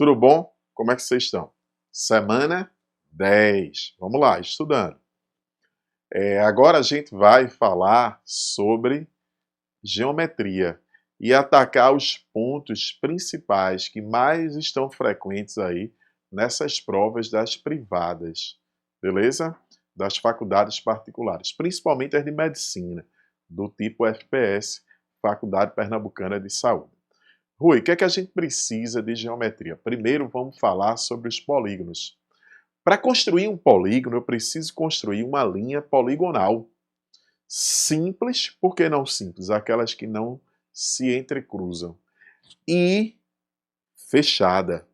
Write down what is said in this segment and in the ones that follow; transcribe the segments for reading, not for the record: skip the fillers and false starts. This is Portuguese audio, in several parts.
Tudo bom? Como é que vocês estão? Semana 10. Vamos lá, estudando. Agora a gente vai falar sobre geometria e atacar os pontos principais que mais estão frequentes aí nessas provas das privadas, beleza? Das faculdades particulares, principalmente as de medicina, do tipo FPS, Faculdade Pernambucana de Saúde. Rui, o que é que a gente precisa de geometria? Primeiro vamos falar sobre os polígonos. Para construir um polígono, eu preciso construir uma linha poligonal. Simples, por que não simples? Aquelas que não se entrecruzam. E fechada.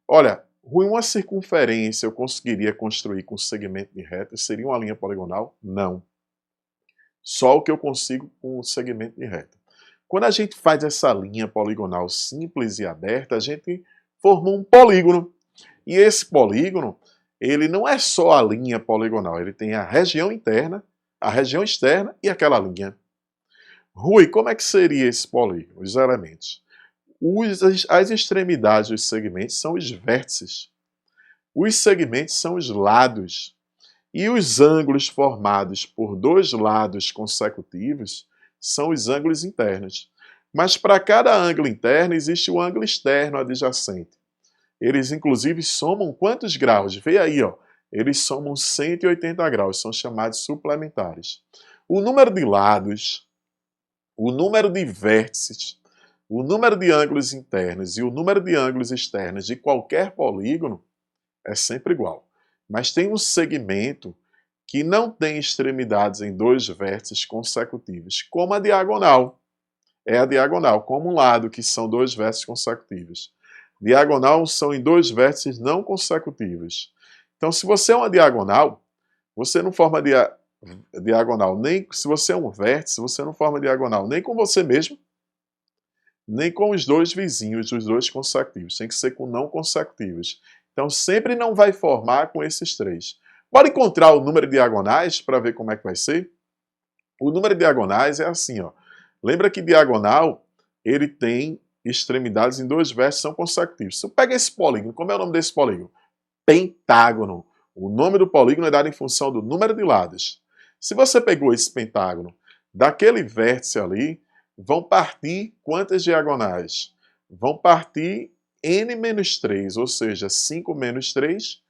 Olha, Rui, uma circunferência eu conseguiria construir com segmento de reta? Seria uma linha poligonal? Não. Só o que eu consigo com o segmento de reta. Quando a gente faz essa linha poligonal simples e aberta, a gente formou um polígono. E esse polígono, ele não é só a linha poligonal, ele tem a região interna, a região externa e aquela linha. Rui, como é que seria esse polígono? Os elementos. As extremidades dos segmentos são os vértices. Os segmentos são os lados. E os ângulos formados por dois lados consecutivos são os ângulos internos. Mas para cada ângulo interno existe o ângulo externo adjacente. Eles inclusive somam quantos graus? Vê aí, ó. Eles somam 180 graus, são chamados suplementares. O número de lados, o número de vértices, o número de ângulos internos e o número de ângulos externos de qualquer polígono é sempre igual. Mas tem um segmento que não tem extremidades em dois vértices consecutivos, como a diagonal. É a diagonal, como um lado, que são dois vértices consecutivos. Diagonal são em dois vértices não consecutivos. Então, se você é uma diagonal, você não forma diagonal nem... Se você é um vértice, você não forma diagonal nem com você mesmo, nem com os dois vizinhos, os dois consecutivos. Tem que ser com não consecutivos. Então, sempre não vai formar com esses três. Bora encontrar o número de diagonais para ver como é que vai ser? O número de diagonais é assim, ó. Lembra que diagonal, ele tem extremidades em dois vértices são consecutivos. Se eu pego esse polígono, como é o nome desse polígono? Pentágono. O nome do polígono é dado em função do número de lados. Se você pegou esse pentágono, daquele vértice ali, vão partir quantas diagonais? Vão partir n-3, ou seja, 5 menos 3,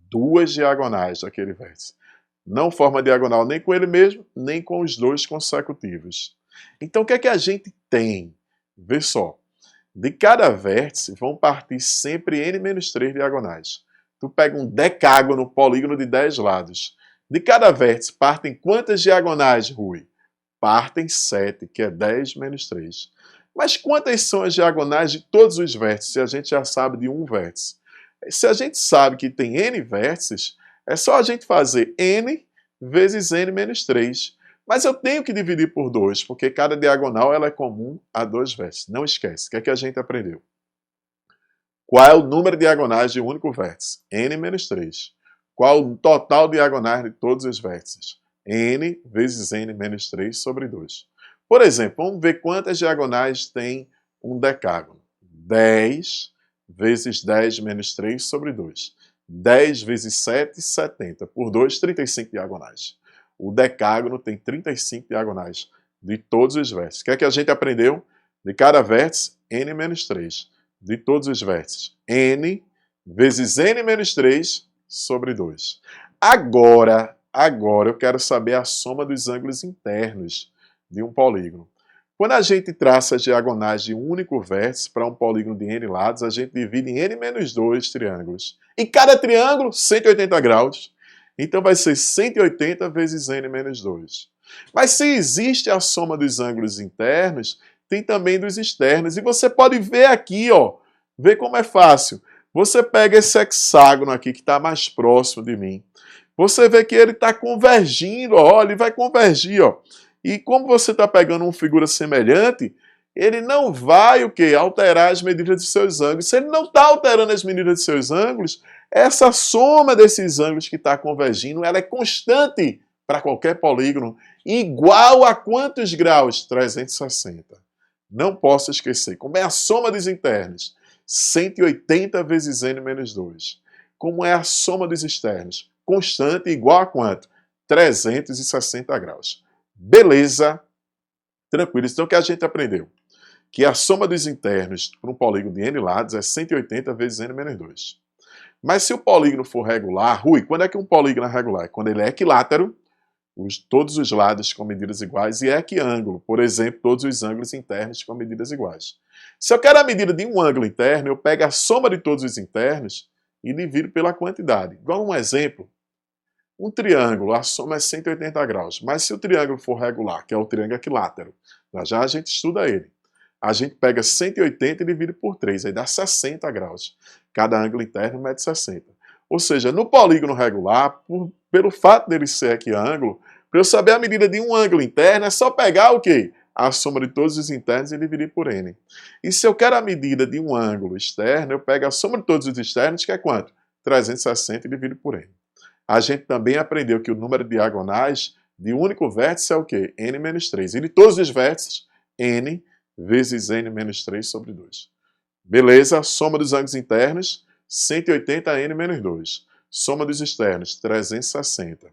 duas diagonais daquele vértice. Não forma diagonal nem com ele mesmo, nem com os dois consecutivos. Então, o que é que a gente tem? Vê só. De cada vértice, vão partir sempre n-3 diagonais. Tu pega um decágono, polígono de 10 lados. De cada vértice, partem quantas diagonais, Rui? Partem 7, que é 10 menos 3. Mas quantas são as diagonais de todos os vértices? Se a gente já sabe de um vértice. Se a gente sabe que tem n vértices, é só a gente fazer n vezes n menos 3. Mas eu tenho que dividir por 2, porque cada diagonal ela é comum a dois vértices. Não esquece. O que é que a gente aprendeu? Qual é o número de diagonais de um único vértice? N menos 3. Qual o total de diagonais de todos os vértices? N vezes n menos 3 sobre 2. Por exemplo, vamos ver quantas diagonais tem um decágono. 10 vezes 10 menos 3 sobre 2. 10 vezes 7, 70. Por 2, 35 diagonais. O decágono tem 35 diagonais de todos os vértices. O que é que a gente aprendeu? De cada vértice, n menos 3. De todos os vértices, n vezes n menos 3 sobre 2. Agora eu quero saber a soma dos ângulos internos de um polígono. Quando a gente traça as diagonais de um único vértice para um polígono de n lados, a gente divide em n menos 2 triângulos. E cada triângulo, 180 graus. Então vai ser 180 vezes n menos 2. Mas se existe a soma dos ângulos internos, tem também dos externos. E você pode ver aqui, ó. Vê como é fácil. Você pega esse hexágono aqui que está mais próximo de mim. Você vê que ele está convergindo, ó. Ele vai convergir, ó. E como você está pegando uma figura semelhante, ele não vai o quê? Alterar as medidas dos seus ângulos. Se ele não está alterando as medidas dos seus ângulos, essa soma desses ângulos que está convergindo, ela é constante para qualquer polígono, igual a quantos graus? 360. Não posso esquecer. Como é a soma dos internos? 180 vezes n menos 2. Como é a soma dos externos? Constante igual a quanto? 360 graus. Beleza? Tranquilo. Então o que a gente aprendeu? Que a soma dos internos para um polígono de n lados é 180 vezes n menos 2. Mas se o polígono for regular, Rui, quando é que um polígono é regular? Quando ele é equilátero, todos os lados com medidas iguais, e equiângulo, por exemplo, todos os ângulos internos com medidas iguais. Se eu quero a medida de um ângulo interno, eu pego a soma de todos os internos e divido pela quantidade. Igual um exemplo, um triângulo, a soma é 180 graus, mas se o triângulo for regular, que é o triângulo equilátero, já a gente estuda ele. A gente pega 180 e divide por 3, aí dá 60 graus. Cada ângulo interno mede 60. Ou seja, no polígono regular, pelo fato dele ser equiângulo, para eu saber a medida de um ângulo interno, é só pegar o quê? A soma de todos os internos e dividir por n. E se eu quero a medida de um ângulo externo, eu pego a soma de todos os externos, que é quanto? 360 e divido por n. A gente também aprendeu que o número de diagonais de um único vértice é o quê? n menos 3. E de todos os vértices, n vezes n menos 3 sobre 2. Beleza? Soma dos ângulos internos, 180n menos 2. Soma dos externos, 360.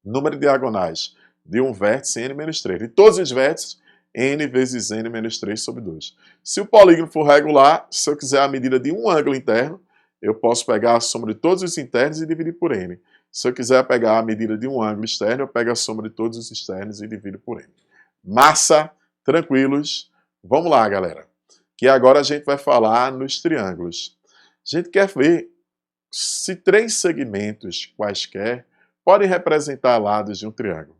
Número de diagonais de um vértice, n menos 3. De todos os vértices, n vezes n menos 3 sobre 2. Se o polígono for regular, se eu quiser a medida de um ângulo interno, eu posso pegar a soma de todos os internos e dividir por n. Se eu quiser pegar a medida de um ângulo externo, eu pego a soma de todos os externos e divido por n. Massa! Tranquilos? Vamos lá, galera. Que agora a gente vai falar nos triângulos. A gente quer ver se 3 segmentos quaisquer podem representar lados de um triângulo.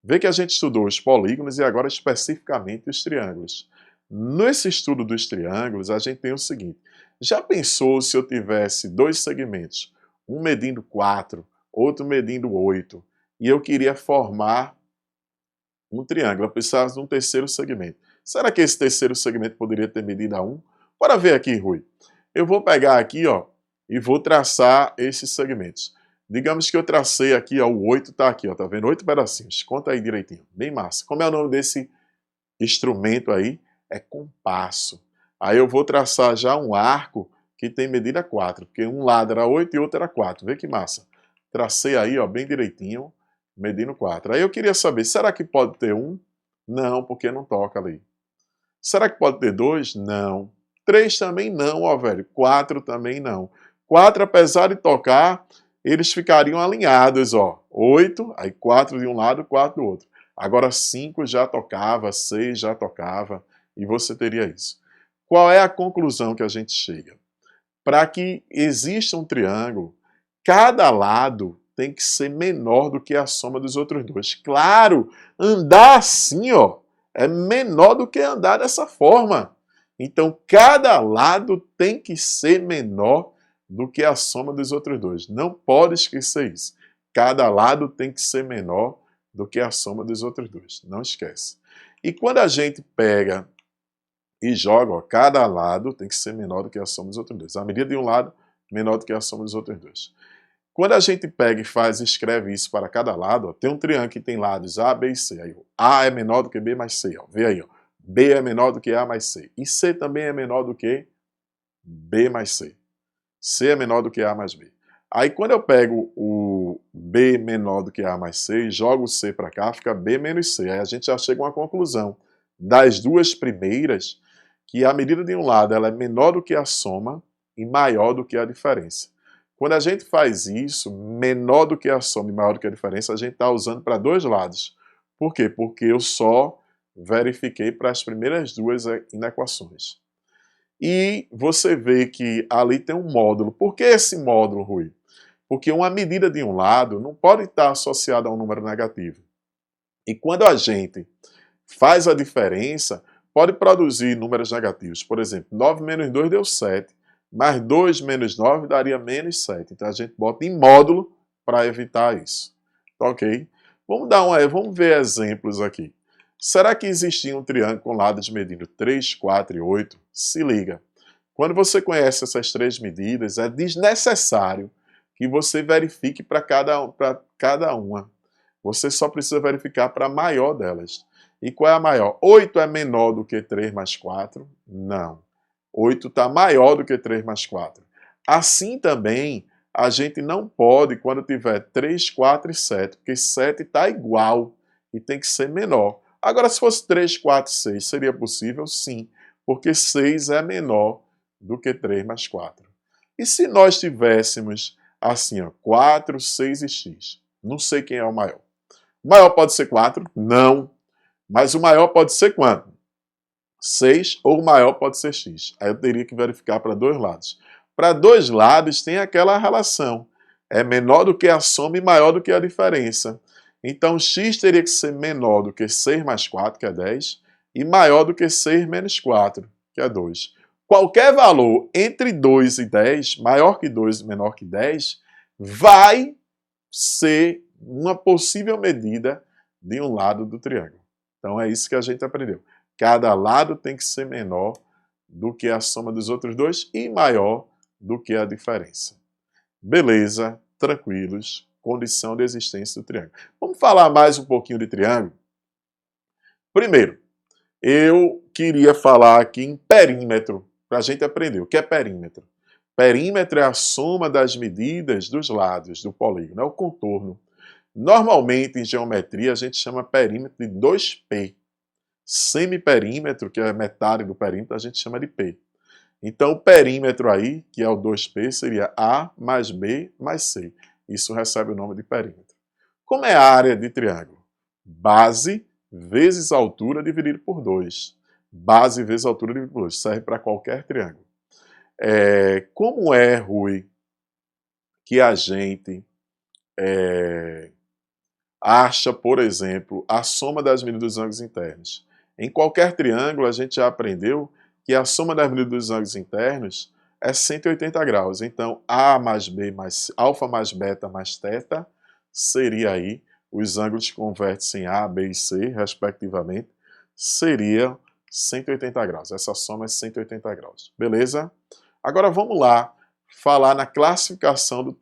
Vê que a gente estudou os polígonos e agora especificamente os triângulos. Nesse estudo dos triângulos, a gente tem o seguinte. Já pensou se eu tivesse 2 segmentos, um medindo 4, outro medindo 8, e eu queria formar um triângulo, eu precisava de um terceiro segmento. Será que esse terceiro segmento poderia ter medida 1? Bora ver aqui, Rui. Eu vou pegar aqui, ó, e vou traçar esses segmentos. Digamos que eu tracei aqui, ó, o 8 está aqui, ó, tá vendo? 8 pedacinhos. Conta aí direitinho, bem massa. Como é o nome desse instrumento aí? É compasso. Aí eu vou traçar já um arco que tem medida 4, porque um lado era 8 e outro era 4. Vê que massa. Tracei aí, ó, bem direitinho, medindo 4. Aí eu queria saber, será que pode ter 1? Não, porque não toca ali. Será que pode ter 2? Não. 3 também não, ó, velho. 4 também não. 4, apesar de tocar, eles ficariam alinhados, ó. 8, aí 4 de um lado, 4 do outro. Agora 5 já tocava, 6 já tocava, e você teria isso. Qual é a conclusão que a gente chega? Para que exista um triângulo, cada lado tem que ser menor do que a soma dos outros dois. Claro, andar assim, ó, é menor do que andar dessa forma. Então, cada lado tem que ser menor do que a soma dos outros dois. Não pode esquecer isso. Cada lado tem que ser menor do que a soma dos outros dois. Não esquece. E quando a gente pega e joga, ó, cada lado tem que ser menor do que a soma dos outros dois. A medida de um lado menor do que a soma dos outros dois. Quando a gente pega e escreve isso para cada lado, ó, tem um triângulo que tem lados A, B e C. Aí, ó, A é menor do que B mais C. Ó. Vê aí, ó. B é menor do que A mais C. E C também é menor do que B mais C. C é menor do que A mais B. Aí quando eu pego o B menor do que A mais C e jogo o C para cá, fica B menos C. Aí a gente já chega a uma conclusão. Das duas primeiras, que a medida de um lado ela é menor do que a soma e maior do que a diferença. Quando a gente faz isso, menor do que a soma e maior do que a diferença, a gente está usando para dois lados. Por quê? Porque eu só verifiquei para as primeiras duas inequações. E você vê que ali tem um módulo. Por que esse módulo, Rui? Porque uma medida de um lado não pode estar associada a um número negativo. E quando a gente faz a diferença, pode produzir números negativos. Por exemplo, 9 menos 2 deu 7. Mais 2 menos 9 daria menos 7. Então a gente bota em módulo para evitar isso. Tá ok? Vamos ver exemplos aqui. Será que existia um triângulo com lados medindo 3, 4 e 8? Se liga. Quando você conhece essas três medidas, é desnecessário que você verifique para cada uma. Você só precisa verificar para a maior delas. E qual é a maior? 8 é menor do que 3 mais 4? Não. 8 está maior do que 3 mais 4. Assim também, a gente não pode, quando tiver 3, 4 e 7, porque 7 está igual e tem que ser menor. Agora, se fosse 3, 4 e 6, seria possível? Sim, porque 6 é menor do que 3 mais 4. E se nós tivéssemos assim, ó, 4, 6 e x? Não sei quem é o maior. O maior pode ser 4? Não. Mas o maior pode ser quanto? 6 ou o maior pode ser x. Aí eu teria que verificar para dois lados. Para dois lados tem aquela relação. É menor do que a soma e maior do que a diferença. Então x teria que ser menor do que 6 mais 4, que é 10, e maior do que 6 menos 4, que é 2. Qualquer valor entre 2 e 10, maior que 2 e menor que 10, vai ser uma possível medida de um lado do triângulo. Então é isso que a gente aprendeu. Cada lado tem que ser menor do que a soma dos outros dois e maior do que a diferença. Beleza, tranquilos, condição de existência do triângulo. Vamos falar mais um pouquinho de triângulo? Primeiro, eu queria falar aqui em perímetro, para a gente aprender. O que é perímetro? Perímetro é a soma das medidas dos lados do polígono, é o contorno. Normalmente, em geometria, a gente chama perímetro de 2P. Semiperímetro, que é metade do perímetro, a gente chama de P. Então, o perímetro aí, que é o 2P, seria A mais B mais C. Isso recebe o nome de perímetro. Como é a área de triângulo? Base vezes altura dividido por 2. Base vezes altura dividido por 2. Serve para qualquer triângulo. Como é, Rui, que a gente acha, por exemplo, a soma das medidas dos ângulos internos? Em qualquer triângulo, a gente já aprendeu que a soma das medidas dos ângulos internos é 180 graus. Então, A mais B mais alfa mais beta mais θ seria aí, os ângulos que convertem em A, B e C, respectivamente, seria 180 graus. Essa soma é 180 graus. Beleza? Agora vamos lá falar na classificação dos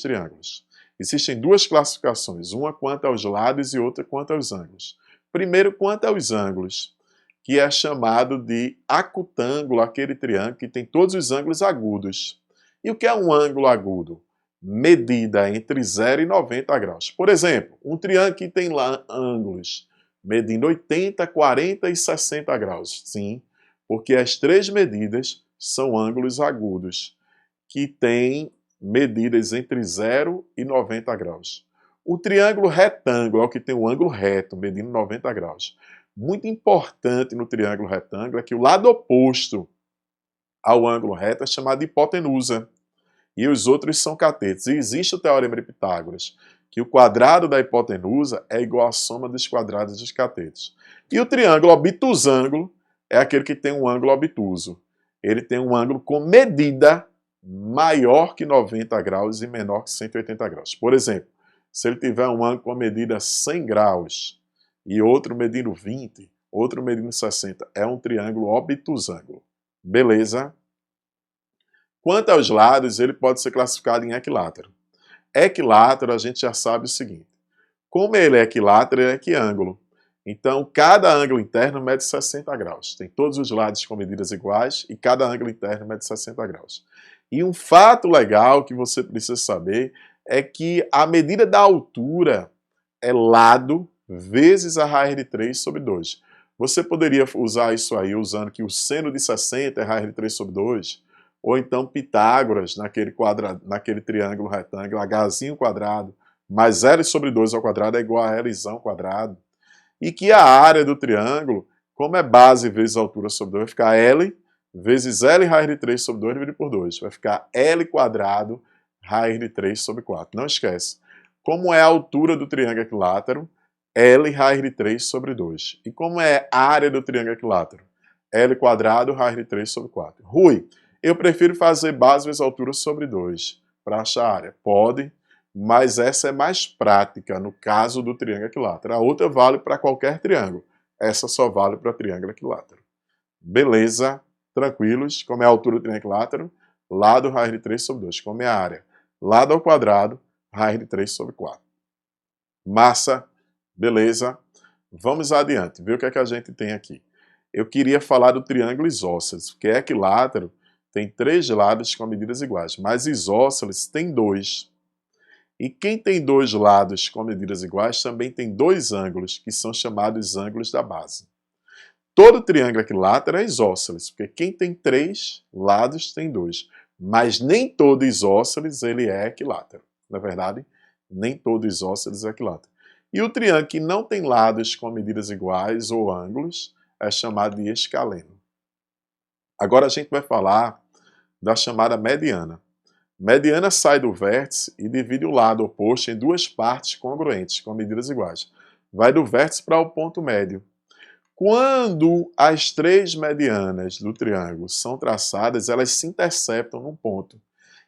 triângulos. Existem duas classificações, uma quanto aos lados e outra quanto aos ângulos. Primeiro, quanto aos ângulos, que é chamado de acutângulo, aquele triângulo que tem todos os ângulos agudos. E o que é um ângulo agudo? Medida entre 0 e 90 graus. Por exemplo, um triângulo que tem lá ângulos medindo 80, 40 e 60 graus. Sim, porque as três medidas são ângulos agudos, que têm medidas entre 0 e 90 graus. O triângulo retângulo é o que tem um ângulo reto, medindo 90 graus. Muito importante no triângulo retângulo é que o lado oposto ao ângulo reto é chamado de hipotenusa. E os outros são catetos. E existe o teorema de Pitágoras, que o quadrado da hipotenusa é igual à soma dos quadrados dos catetos. E o triângulo obtusângulo é aquele que tem um ângulo obtuso. Ele tem um ângulo com medida maior que 90 graus e menor que 180 graus. Por exemplo, se ele tiver um ângulo com a medida 100 graus e outro medindo 20, outro medindo 60, é um triângulo obtusângulo. Beleza? Quanto aos lados, ele pode ser classificado em equilátero. Equilátero, a gente já sabe o seguinte. Como ele é equilátero, ele é equiângulo. Então, cada ângulo interno mede 60 graus. Tem todos os lados com medidas iguais e cada ângulo interno mede 60 graus. E um fato legal que você precisa saber é que a medida da altura é lado vezes a raiz de 3 sobre 2. Você poderia usar isso aí usando que o seno de 60 é raiz de 3 sobre 2, ou então Pitágoras, naquele triângulo retângulo, Hzinho quadrado, mais L sobre 2 ao quadrado é igual a Lzão quadrado. E que a área do triângulo, como é base vezes altura sobre 2, vai ficar L vezes L raiz de 3 sobre 2 dividido por 2. Vai ficar L quadrado raiz de 3 sobre 4. Não esquece. Como é a altura do triângulo equilátero? L raiz de 3 sobre 2. E como é a área do triângulo equilátero? L quadrado raiz de 3 sobre 4. Rui, eu prefiro fazer base vezes altura sobre 2 para achar a área. Pode, mas essa é mais prática no caso do triângulo equilátero. A outra vale para qualquer triângulo. Essa só vale para triângulo equilátero. Beleza? Tranquilos? Como é a altura do triângulo equilátero? Lado raiz de 3 sobre 2. Como é a área? Lado ao quadrado, raiz de 3 sobre 4. Massa? Beleza? Vamos adiante. Ver o que é que a gente tem aqui. eu queria falar do triângulo isósceles, porque equilátero tem 3 lados com medidas iguais, mas isósceles tem 2. E quem tem 2 lados com medidas iguais também tem 2 ângulos, que são chamados ângulos da base. Todo triângulo equilátero é isósceles, porque quem tem 3 lados tem 2. Mas nem todo isósceles ele é equilátero. Na verdade, nem todo isósceles é equilátero. E o triângulo que não tem lados com medidas iguais ou ângulos é chamado de escaleno. Agora a gente vai falar da chamada mediana. Mediana sai do vértice e divide o lado oposto em 2 partes congruentes, com medidas iguais. Vai do vértice para o ponto médio. Quando as 3 medianas do triângulo são traçadas, elas se interceptam num ponto.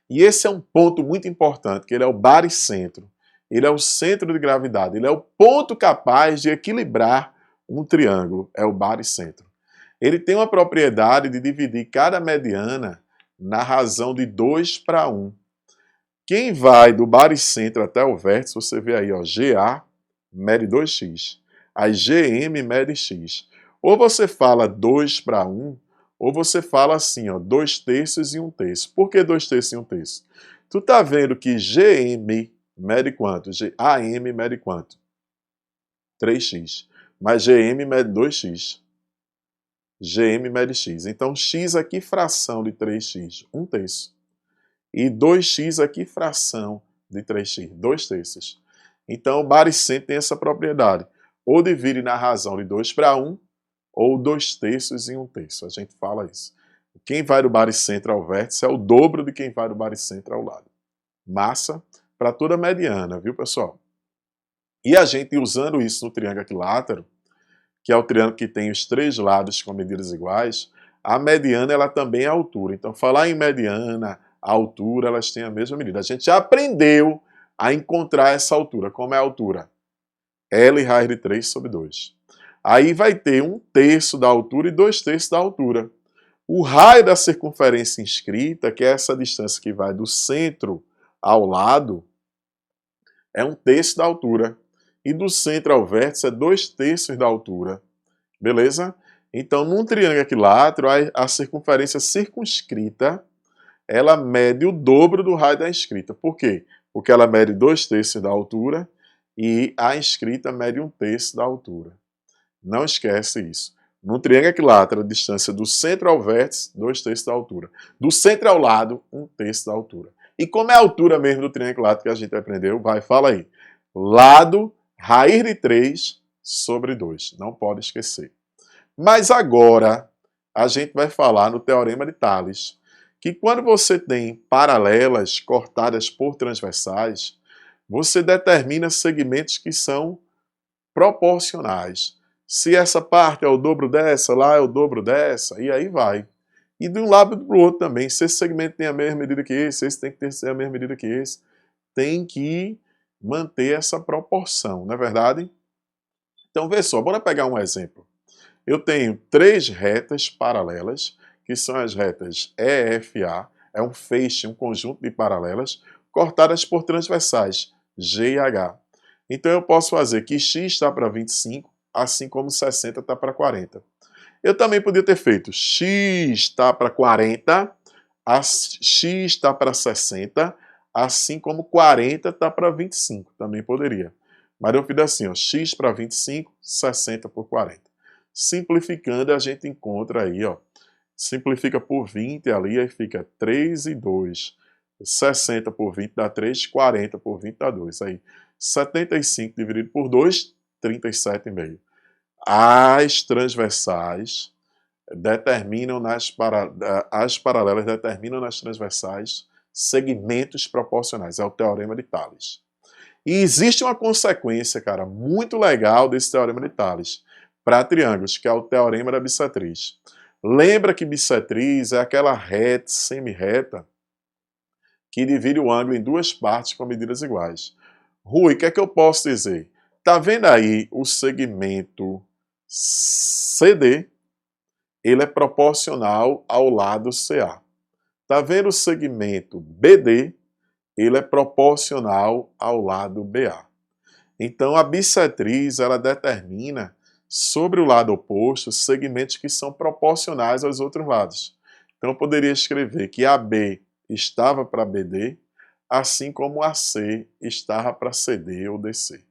E esse é um ponto muito importante, que ele é o baricentro. Ele é o centro de gravidade, ele é o ponto capaz de equilibrar um triângulo, é o baricentro. Ele tem uma propriedade de dividir cada mediana na razão de 2 para 1. Quem vai do baricentro até o vértice, você vê aí, ó, GA mede 2x. Aí GM mede x. Ou você fala 2 para 1, ou você fala assim, ó, 2 terços e 1 terço. Por que 2 terços e 1 terço? Tu tá vendo que GM mede quanto? AM mede quanto? 3x. Mas GM mede 2x. GM mede x. Então, x aqui fração de 3x, 1 terço. E 2x aqui fração de 3x, 2 terços. Então, o baricentro tem essa propriedade. Ou divide na razão de 2 para 1, ou 2 terços em 1 terço. A gente fala isso. Quem vai do baricentro ao vértice é o dobro de quem vai do baricentro ao lado. Massa para toda mediana, viu, pessoal? E a gente usando isso no triângulo equilátero, que é o triângulo que tem os 3 lados com medidas iguais, a mediana ela também é a altura. Então, falar em mediana, a altura, elas têm a mesma medida. A gente já aprendeu a encontrar essa altura. Como é a altura? L raiz de 3 sobre 2. Aí vai ter 1 terço da altura e 2 terços da altura. O raio da circunferência inscrita, que é essa distância que vai do centro ao lado, é 1 terço da altura. E do centro ao vértice é 2 terços da altura. Beleza? Então, num triângulo equilátero, a circunferência circunscrita, ela mede o dobro do raio da inscrita. Por quê? Porque ela mede 2 terços da altura e a inscrita mede 1 terço da altura. Não esquece isso. No triângulo equilátero, a distância do centro ao vértice, 2 terços da altura. Do centro ao lado, 1 terço da altura. E como é a altura mesmo do triângulo equilátero que a gente aprendeu? Vai, fala aí. Lado, raiz de 3 sobre 2. Não pode esquecer. Mas agora, a gente vai falar no Teorema de Tales, que quando você tem paralelas cortadas por transversais, você determina segmentos que são proporcionais. Se essa parte é o dobro dessa, lá é o dobro dessa, e aí vai. E de um lado para o outro também. Se esse segmento tem a mesma medida que esse tem que ter a mesma medida que esse, tem que manter essa proporção, não é verdade? Então, vê só, bora pegar um exemplo. Eu tenho 3 retas paralelas, que são as retas EFA, é um feixe, um conjunto de paralelas, cortadas por transversais, G e H. Então eu posso fazer que x está para 25, assim como 60 está para 40. Eu também podia ter feito x está para 40, x está para 60, assim como 40 está para 25. Também poderia. Mas eu fiz assim, ó, x para 25, 60 por 40. Simplificando, a gente encontra aí, ó, simplifica por 20 ali, aí fica 3 e 2. 60 por 20 dá 3, 40 por 20 dá 2. Aí, 75 dividido por 2, 37,5. As transversais determinam as paralelas determinam nas transversais segmentos proporcionais. É o Teorema de Tales. E existe uma consequência, cara, muito legal desse Teorema de Tales para triângulos, que é o Teorema da bissetriz. Lembra que bissetriz é aquela reta, semi-reta, que divide o ângulo em 2 partes com medidas iguais. Rui, o que é que eu posso dizer? Tá vendo aí o segmento CD? Ele é proporcional ao lado CA. Tá vendo o segmento BD? Ele é proporcional ao lado BA. Então, a bissetriz, ela determina sobre o lado oposto segmentos que são proporcionais aos outros lados. Então eu poderia escrever que AB estava para BD, assim como AC estava para CD ou DC.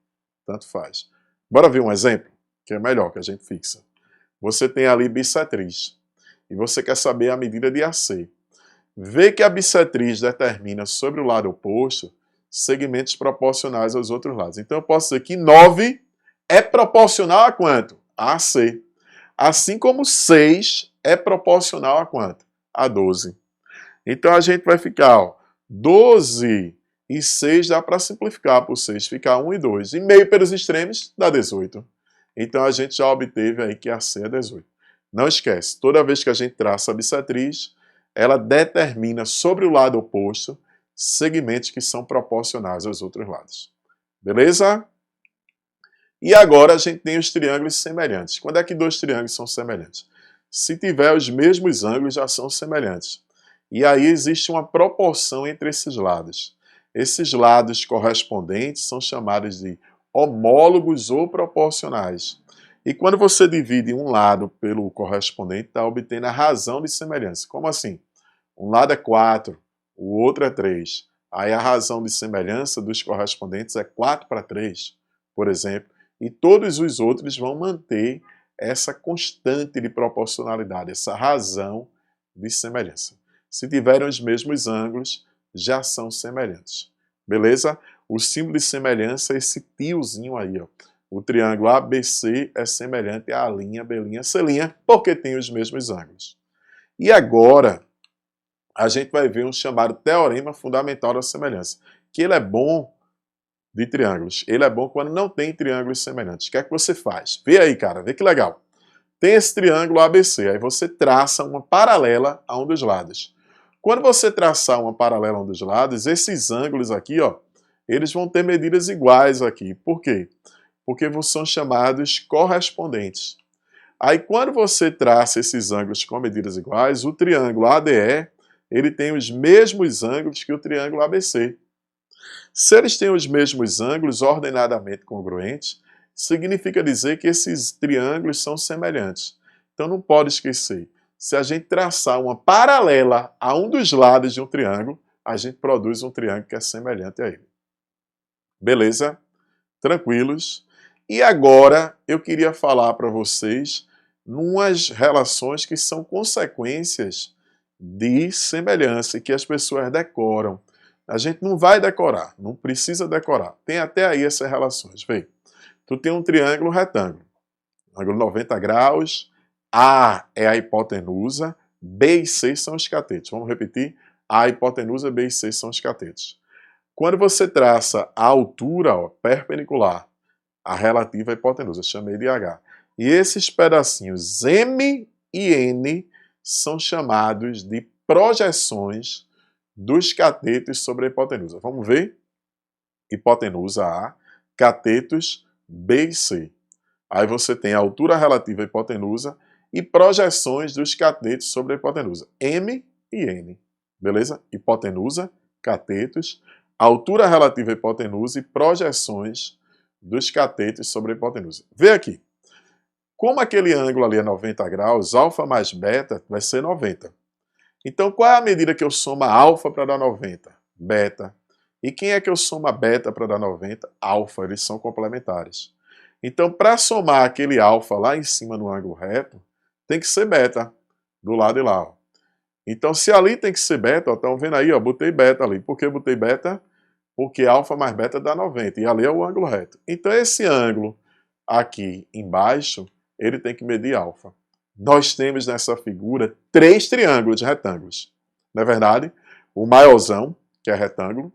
Tanto faz. Bora ver um exemplo, que é melhor, que a gente fixa. Você tem ali bissetriz, e você quer saber a medida de AC. Vê que a bissetriz determina sobre o lado oposto segmentos proporcionais aos outros lados. Então eu posso dizer que 9 é proporcional a quanto? A AC. Assim como 6 é proporcional a quanto? A 12. Então a gente vai ficar, ó, 12 e 6 dá para simplificar por 6, ficar 1 e 2. E meio pelos extremos dá 18. Então a gente já obteve aí que a C é 18. Não esquece, toda vez que a gente traça a bissetriz, ela determina sobre o lado oposto segmentos que são proporcionais aos outros lados. Beleza? E agora a gente tem os triângulos semelhantes. Quando é que dois triângulos são semelhantes? Se tiver os mesmos ângulos, já são semelhantes. E aí existe uma proporção entre esses lados. Esses lados correspondentes são chamados de homólogos ou proporcionais. E quando você divide um lado pelo correspondente, está obtendo a razão de semelhança. Como assim? Um lado é 4, o outro é 3. Aí a razão de semelhança dos correspondentes é 4 para 3, por exemplo. E todos os outros vão manter essa constante de proporcionalidade, essa razão de semelhança. Se tiverem os mesmos ângulos, já são semelhantes. Beleza? O símbolo de semelhança é esse tiozinho aí, ó. O triângulo ABC é semelhante à linha B', C', porque tem os mesmos ângulos. E agora, a gente vai ver um chamado teorema fundamental da semelhança, que ele é bom de triângulos. Ele é bom quando não tem triângulos semelhantes. O que é que você faz? Vê aí, cara, vê que legal. Tem esse triângulo ABC, aí você traça uma paralela a um dos lados. Quando você traçar uma paralela a um dos lados, esses ângulos aqui, ó, eles vão ter medidas iguais aqui. Por quê? Porque são chamados correspondentes. Aí quando você traça esses ângulos com medidas iguais, o triângulo ADE, ele tem os mesmos ângulos que o triângulo ABC. Se eles têm os mesmos ângulos ordenadamente congruentes, significa dizer que esses triângulos são semelhantes. Então não pode esquecer, se a gente traçar uma paralela a um dos lados de um triângulo, a gente produz um triângulo que é semelhante a ele. Beleza? Tranquilos? E agora eu queria falar para vocês umas relações que são consequências de semelhança e que as pessoas decoram. A gente não vai decorar, não precisa decorar. Tem até aí essas relações. Vê, tu tem um triângulo retângulo, ângulo 90 graus, A é a hipotenusa, B e C são os catetos. Vamos repetir? A hipotenusa, B e C são os catetos. Quando você traça a altura, ó, perpendicular, a relativa à hipotenusa, chamei de H. E esses pedacinhos M e N são chamados de projeções dos catetos sobre a hipotenusa. Vamos ver? Hipotenusa A, catetos B e C. Aí você tem a altura relativa à hipotenusa e projeções dos catetos sobre a hipotenusa, M e N. Beleza? Hipotenusa, catetos, altura relativa à hipotenusa e projeções dos catetos sobre a hipotenusa. Vê aqui. Como aquele ângulo ali é 90 graus, alfa mais beta vai ser 90. Então, qual é a medida que eu somo alfa para dar 90? Beta. E quem é que eu somo beta para dar 90? Alfa. Eles são complementares. Então, para somar aquele alfa lá em cima no ângulo reto, tem que ser beta, do lado de lá. Ó. Então, se ali tem que ser beta, estão vendo aí, ó, botei beta ali. Por que botei beta? Porque alfa mais beta dá 90, e ali é o ângulo reto. Então, esse ângulo aqui embaixo, ele tem que medir alfa. Nós temos nessa figura 3 triângulos retângulos. Não é verdade? O maiorzão, que é retângulo.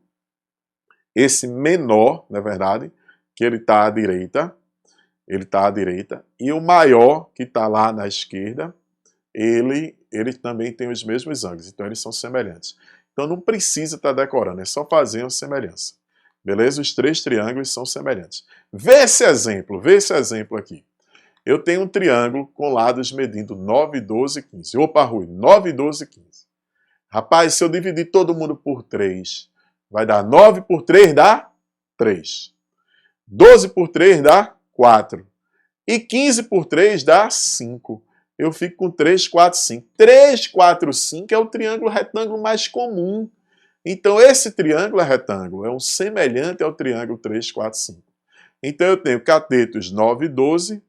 Esse menor, não é verdade? Que ele está à direita. Ele está à direita. E o maior, que está lá na esquerda, ele também tem os mesmos ângulos. Então, eles são semelhantes. Então, não precisa estar decorando. É só fazer uma semelhança. Beleza? Os 3 triângulos são semelhantes. Vê esse exemplo aqui. Eu tenho um triângulo com lados medindo 9, 12, 15. Opa, Rui, 9, 12, 15. Rapaz, se eu dividir todo mundo por 3, vai dar 9 por 3 dá 3. 12 por 3 dá 4. E 15 por 3 dá 5. Eu fico com 3, 4, 5. 3, 4, 5 é o triângulo retângulo mais comum. Então, esse triângulo retângulo é um semelhante ao triângulo 3, 4, 5. Então, eu tenho catetos 9 e 12,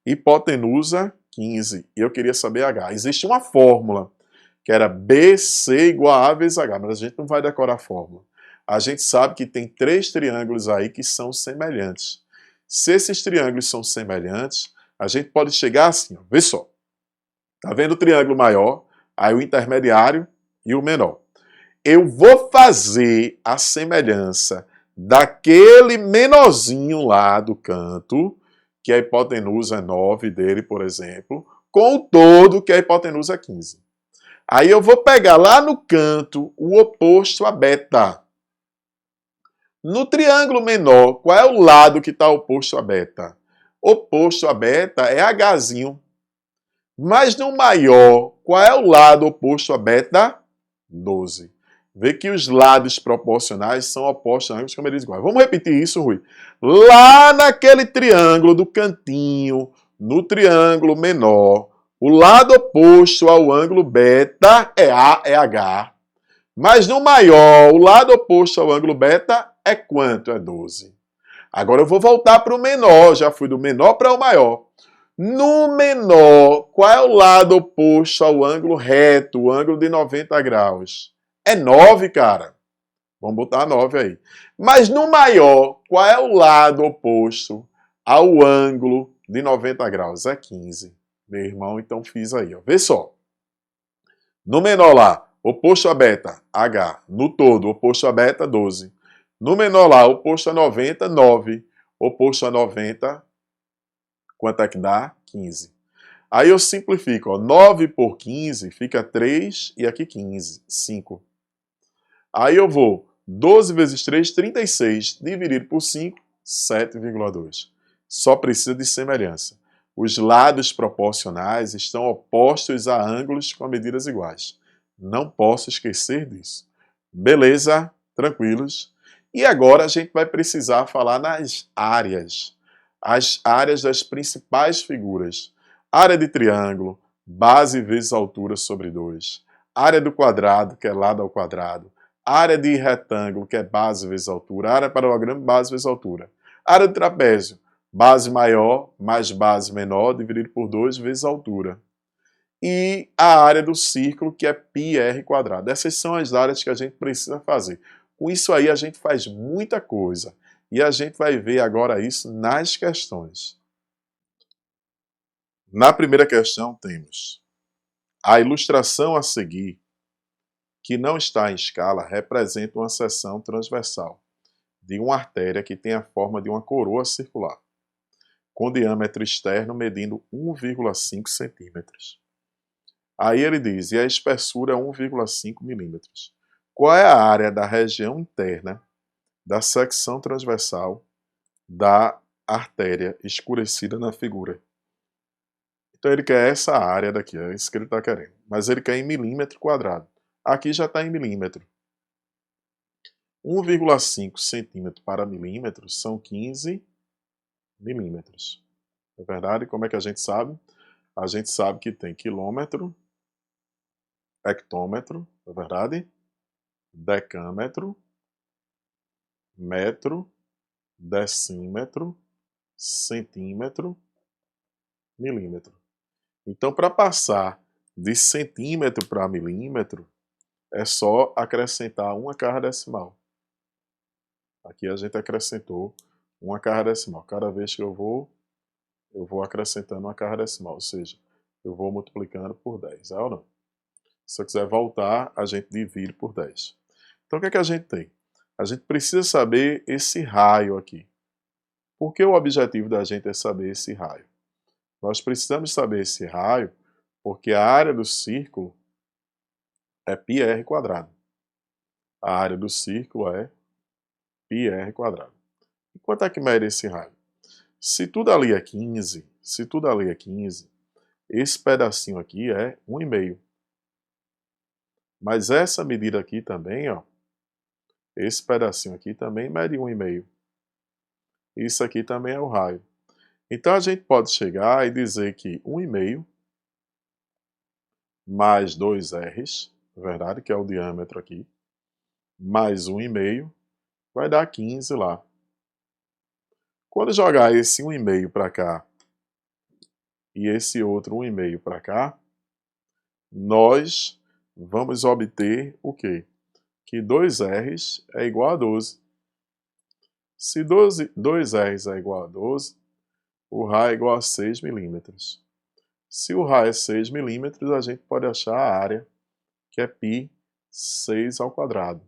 hipotenusa 15. E eu queria saber H. Existe uma fórmula, que era BC igual a A vezes H, mas a gente não vai decorar a fórmula. A gente sabe que tem 3 triângulos aí que são semelhantes. Se esses triângulos são semelhantes, a gente pode chegar assim, ó, vê só. Tá vendo o triângulo maior, aí o intermediário e o menor. Eu vou fazer a semelhança daquele menorzinho lá do canto, que a hipotenusa é 9 dele, por exemplo, com o todo, que a hipotenusa é 15. Aí eu vou pegar lá no canto o oposto a beta. No triângulo menor, qual é o lado que está oposto a beta? Oposto a beta é Hzinho. Mas no maior, qual é o lado oposto a beta? 12. Vê que os lados proporcionais são opostos a ângulos camerinos iguais. Vamos repetir isso, Rui. Lá naquele triângulo do cantinho, no triângulo menor, o lado oposto ao ângulo beta é H. Mas no maior, o lado oposto ao ângulo beta é quanto? É 12. Agora eu vou voltar para o menor. Já fui do menor para o maior. No menor, qual é o lado oposto ao ângulo reto, o ângulo de 90 graus? É 9, cara. Vamos botar 9 aí. Mas no maior, qual é o lado oposto ao ângulo de 90 graus? É 15. Meu irmão, então fiz aí, ó. Vê só. No menor lá, oposto a beta, H. No todo, oposto a beta, 12. No menor lá, oposto a 90, 9. Oposto a 90, quanto é que dá? 15. Aí eu simplifico, ó, 9 por 15 fica 3 e aqui 15, 5. Aí eu vou 12 vezes 3, 36, dividido por 5, 7,2. Só precisa de semelhança. Os lados proporcionais estão opostos a ângulos com medidas iguais. Não posso esquecer disso. Beleza? Tranquilos? E agora a gente vai precisar falar nas áreas. As áreas das principais figuras. Área de triângulo, base vezes altura sobre 2. Área do quadrado, que é lado ao quadrado. Área de retângulo, que é base vezes altura. Área de paralelogramo, base vezes altura. Área do trapézio, base maior mais base menor, dividido por 2 vezes altura. E a área do círculo, que é πr². Essas são as áreas que a gente precisa fazer. Com isso aí, a gente faz muita coisa. E a gente vai ver agora isso nas questões. Na primeira questão, temos a ilustração a seguir, que não está em escala, representa uma seção transversal de uma artéria que tem a forma de uma coroa circular, com diâmetro externo medindo 1,5 centímetros. Aí ele diz, e a espessura é 1,5 milímetros. Qual é a área da região interna da secção transversal da artéria escurecida na figura? Então ele quer essa área daqui, é isso que ele está querendo. Mas ele quer em milímetro quadrado. Aqui já está em milímetro. 1,5 centímetro para milímetro são 15 milímetros. É verdade? Como é que a gente sabe? A gente sabe que tem quilômetro, hectômetro, é verdade? Decâmetro, metro, decímetro, centímetro, milímetro. Então, para passar de centímetro para milímetro, é só acrescentar uma carga decimal. Aqui a gente acrescentou uma carga decimal. Cada vez que eu vou acrescentando uma carga decimal, ou seja, eu vou multiplicando por 10, é ou não? Se eu quiser voltar, a gente divide por 10. Então, o que é que a gente tem? A gente precisa saber esse raio aqui. Por que o objetivo da gente é saber esse raio? Nós precisamos saber esse raio porque a área do círculo é πr². A área do círculo é πr². E quanto é que mede esse raio? Se tudo ali é 15, esse pedacinho aqui é 1,5. Mas essa medida aqui também, ó, esse pedacinho aqui também mede 1,5. Isso aqui também é o raio. Então a gente pode chegar e dizer que 1,5 mais 2 R's, na verdade, que é o diâmetro aqui, mais 1,5 vai dar 15 lá. Quando jogar esse 1,5 para cá e esse outro 1,5 para cá, nós vamos obter o quê? Que 2 R's é igual a 12. Se 2 R's é igual a 12, o raio é igual a 6 milímetros. Se o raio é 6 milímetros, a gente pode achar a área, que é π 6 ao quadrado.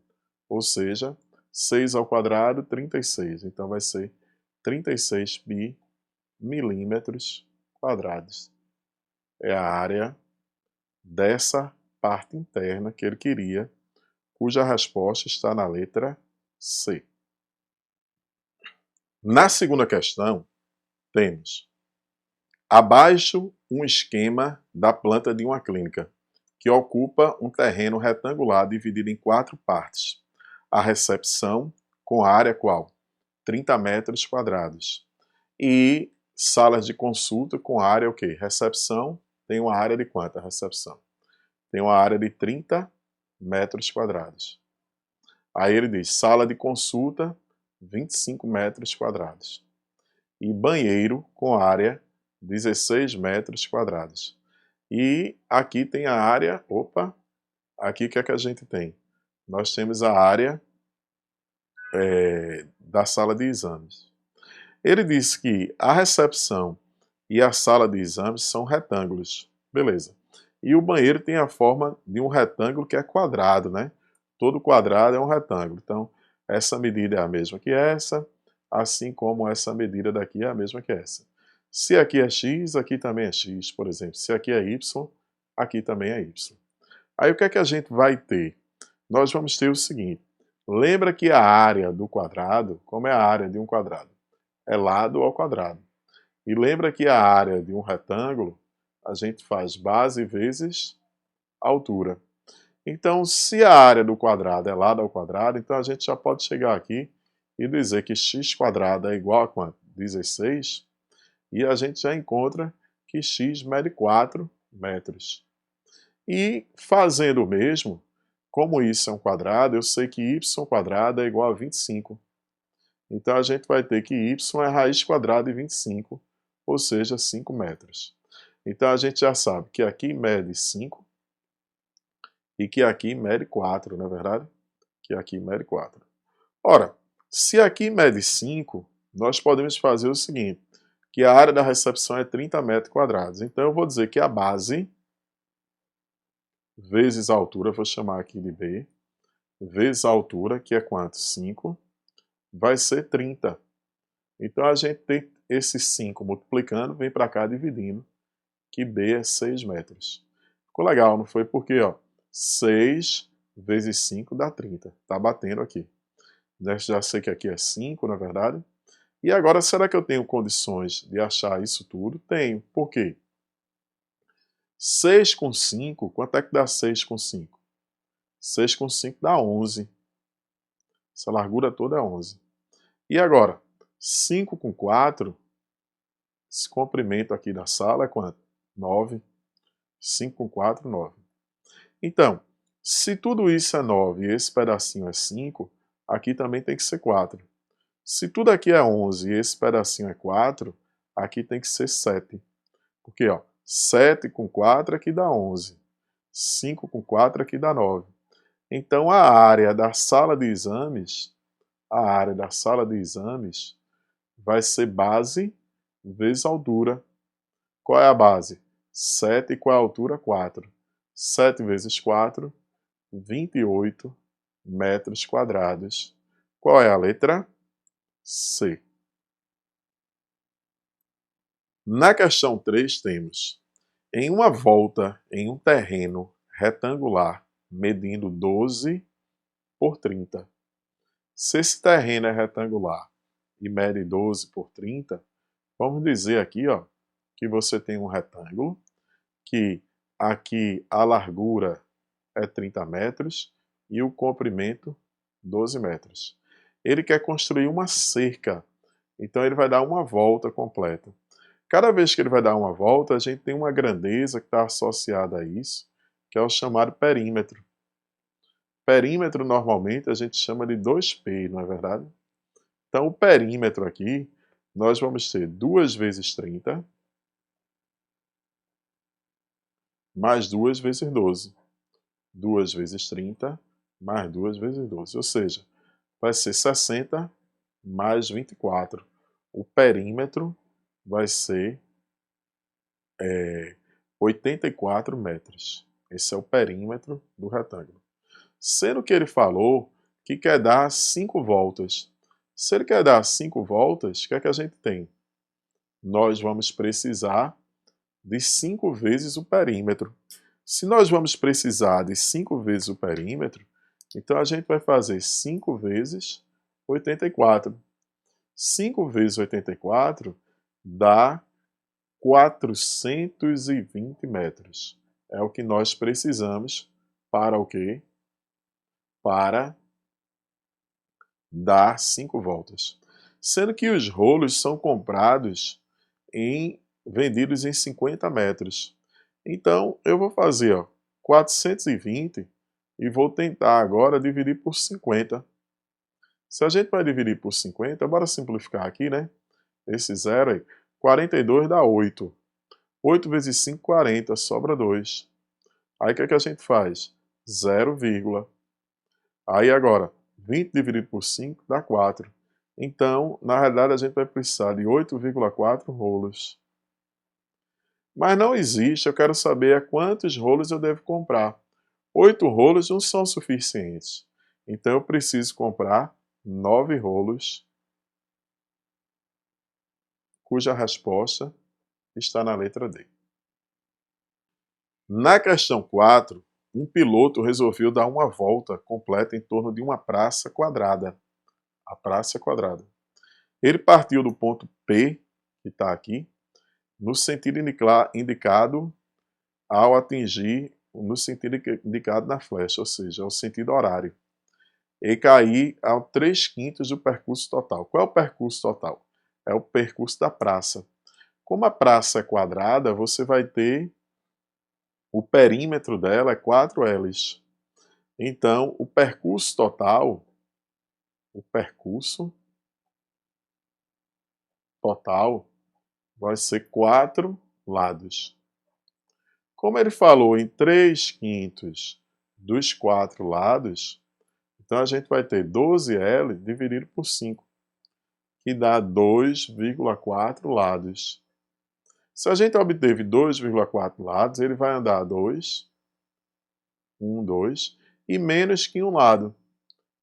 Ou seja, 6 ao quadrado, 36. Então vai ser 36 π milímetros quadrados. É a área dessa parte interna que ele queria, cuja resposta está na letra C. Na segunda questão, temos abaixo um esquema da planta de uma clínica, que ocupa um terreno retangular dividido em 4 partes. A recepção, com área qual? 30 metros quadrados. E salas de consulta com área o quê? Recepção tem uma área de quanto? A recepção tem uma área de 30 metros quadrados. Aí ele diz, sala de consulta, 25 metros quadrados. E banheiro com área 16 metros quadrados. E aqui tem a área, aqui o que é que a gente tem? Nós temos a área da sala de exames. Ele disse que a recepção e a sala de exames são retângulos. Beleza. E o banheiro tem a forma de um retângulo que é quadrado, né? Todo quadrado é um retângulo. Então, essa medida é a mesma que essa, assim como essa medida daqui é a mesma que essa. Se aqui é x, aqui também é x, por exemplo. Se aqui é y, aqui também é y. Aí o que é que a gente vai ter? Nós vamos ter o seguinte. Lembra que a área do quadrado, como é a área de um quadrado? É lado ao quadrado. E lembra que a área de um retângulo, a gente faz base vezes altura. Então, se a área do quadrado é lado ao quadrado, então a gente já pode chegar aqui e dizer que x quadrado é igual a quanto? 16. E a gente já encontra que x mede 4 metros. E fazendo o mesmo, como isso é um quadrado, eu sei que y quadrado é igual a 25. Então a gente vai ter que y é raiz quadrada de 25, ou seja, 5 metros. Então a gente já sabe que aqui mede 5 e que aqui mede 4, não é verdade? Que aqui mede 4. Ora, se aqui mede 5, nós podemos fazer o seguinte, que a área da recepção é 30 metros quadrados. Então eu vou dizer que a base vezes a altura, vou chamar aqui de B, vezes a altura, que é quanto? 5, vai ser 30. Então a gente tem esse 5 multiplicando, vem para cá dividindo, que B é 6 metros. Ficou legal, não foi? Porque, ó, 6 vezes 5 dá 30. Tá batendo aqui. Já sei que aqui é 5, na verdade. E agora, será que eu tenho condições de achar isso tudo? Tenho. Por quê? 6 com 5, quanto é que dá 6 com 5? 6 com 5 dá 11. Essa largura toda é 11. E agora, 5 com 4, esse comprimento aqui da sala é quanto? 9. 5 com 4, 9. Então, se tudo isso é 9 e esse pedacinho é 5, aqui também tem que ser 4. Se tudo aqui é 11 e esse pedacinho é 4, aqui tem que ser 7. Porque, ó, 7 com 4 aqui dá 11. 5 com 4 aqui dá 9. Então, a área da sala de exames, vai ser base vezes altura. Qual é a base? 7 e qual é a altura? 4. 7 vezes 4, 28 metros quadrados. Qual é a letra? C. Na questão 3 temos, em uma volta em um terreno retangular medindo 12 por 30. Se esse terreno é retangular e mede 12 por 30, vamos dizer aqui, ó, que você tem um retângulo, que aqui a largura é 30 metros e o comprimento 12 metros. Ele quer construir uma cerca, então ele vai dar uma volta completa. Cada vez que ele vai dar uma volta, a gente tem uma grandeza que está associada a isso, que é o chamado perímetro. Perímetro, normalmente, a gente chama de 2π, não é verdade? Então, o perímetro aqui, nós vamos ter 2 vezes 30, mais 2 vezes 12. 2 vezes 30, mais 2 vezes 12. Ou seja, vai ser 60 mais 24. O perímetro vai ser 84 metros. Esse é o perímetro do retângulo. Sendo que ele falou que quer dar 5 voltas. Se ele quer dar 5 voltas, o que é que a gente tem? Nós vamos precisar de 5 vezes o perímetro. Se nós vamos precisar de 5 vezes o perímetro, então a gente vai fazer 5 vezes 84. 5 vezes 84 dá 420 metros. É o que nós precisamos para o quê? Para dar 5 voltas. Sendo que os rolos são comprados vendidos em 50 metros. Então, eu vou fazer 420 e vou tentar agora dividir por 50. Se a gente vai dividir por 50, bora simplificar aqui, né? Esse zero aí. 42 dá 8. 8 vezes 5, 40, sobra 2. Aí o que é que a gente faz? 0, aí agora, 20 dividido por 5 dá 4. Então, na realidade, a gente vai precisar de 8,4 rolos. Mas não existe, eu quero saber quantos rolos eu devo comprar. 8 rolos não são suficientes. Então eu preciso comprar 9 rolos, cuja resposta está na letra D. Na questão 4, um piloto resolveu dar uma volta completa em torno de uma praça quadrada. A praça quadrada. Ele partiu do ponto P, que está aqui, no sentido indicado ao atingir no sentido indicado na flecha, ou seja, o sentido horário, e cair a 3/5 do percurso total. Qual é o percurso total? É o percurso da praça. Como a praça é quadrada, você vai ter o perímetro dela é 4Ls. Então, o percurso total vai ser 4 lados. Como ele falou em 3/5 dos 4 lados, então a gente vai ter 12L dividido por 5, que dá 2,4 lados. Se a gente obteve 2,4 lados, ele vai andar 2, 1, 2, e menos que um lado,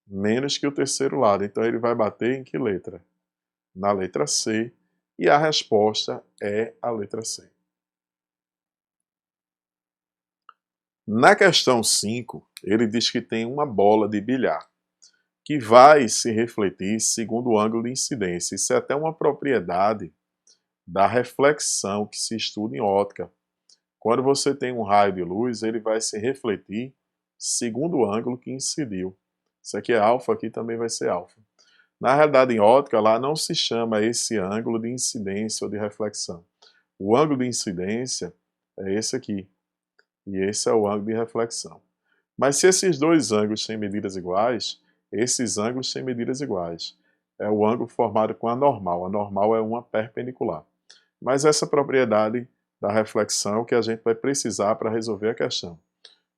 menos que o terceiro lado. Então ele vai bater em que letra? Na letra C, e a resposta é a letra C. Na questão 5, ele diz que tem uma bola de bilhar, que vai se refletir segundo o ângulo de incidência. Isso é até uma propriedade da reflexão que se estuda em óptica. Quando você tem um raio de luz, ele vai se refletir segundo o ângulo que incidiu. Isso aqui é alfa, aqui também vai ser alfa. Na realidade, em óptica, lá não se chama esse ângulo de incidência ou de reflexão. O ângulo de incidência é esse aqui. E esse é o ângulo de reflexão. Mas se esses dois ângulos têm medidas iguais, esses ângulos têm medidas iguais. É o ângulo formado com a normal. A normal é uma perpendicular. Mas essa propriedade da reflexão é o que a gente vai precisar para resolver a questão.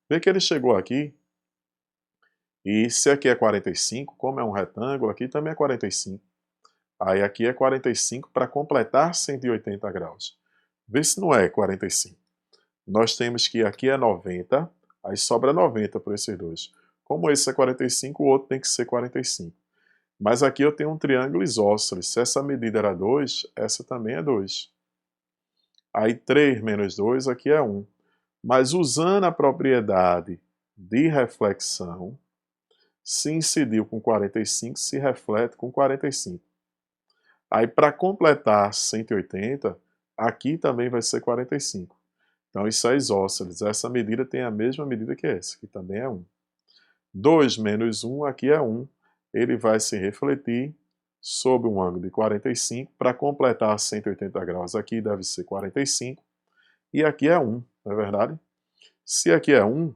Vê que ele chegou aqui, e se aqui é 45, como é um retângulo, aqui também é 45. Aí aqui é 45 para completar 180 graus. Vê se não é 45. Nós temos que aqui é 90, aí sobra 90 para esses dois. Como esse é 45, o outro tem que ser 45. Mas aqui eu tenho um triângulo isósceles. Se essa medida era 2, essa também é 2. Aí 3 menos 2, aqui é 1. Mas usando a propriedade de reflexão, se incidiu com 45, se reflete com 45. Aí para completar 180, aqui também vai ser 45. Então isso é isósceles. Essa medida tem a mesma medida que essa, que também é 1. 2 menos 1, aqui é 1. Ele vai se refletir sob um ângulo de 45. Para completar 180 graus, aqui deve ser 45. E aqui é 1, não é verdade? Se aqui é 1, o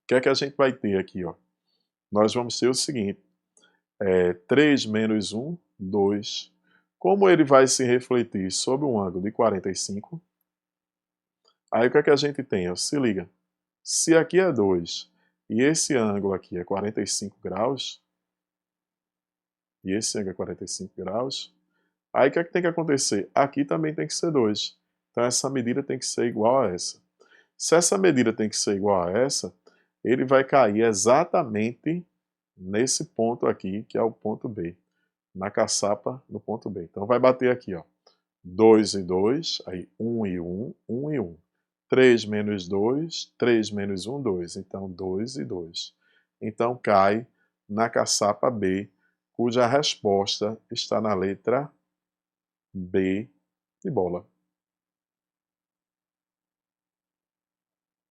que é que a gente vai ter aqui? Ó? Nós vamos ter o seguinte, 3 menos 1, 2. Como ele vai se refletir sob um ângulo de 45, aí o que é que a gente tem? Ó? Se liga, se aqui é 2 e esse ângulo aqui é 45 graus, e esse ângulo é 45 graus, aí o que é que tem que acontecer? Aqui também tem que ser 2. Então essa medida tem que ser igual a essa. Se essa medida tem que ser igual a essa, ele vai cair exatamente nesse ponto aqui, que é o ponto B. Na caçapa, no ponto B. Então vai bater aqui, ó. 2 e 2, aí 1 e 1, 1 e 1. 3 menos 2, 3 menos 1, 2. Então 2 e 2. Então cai na caçapa B, cuja resposta está na letra B de bola.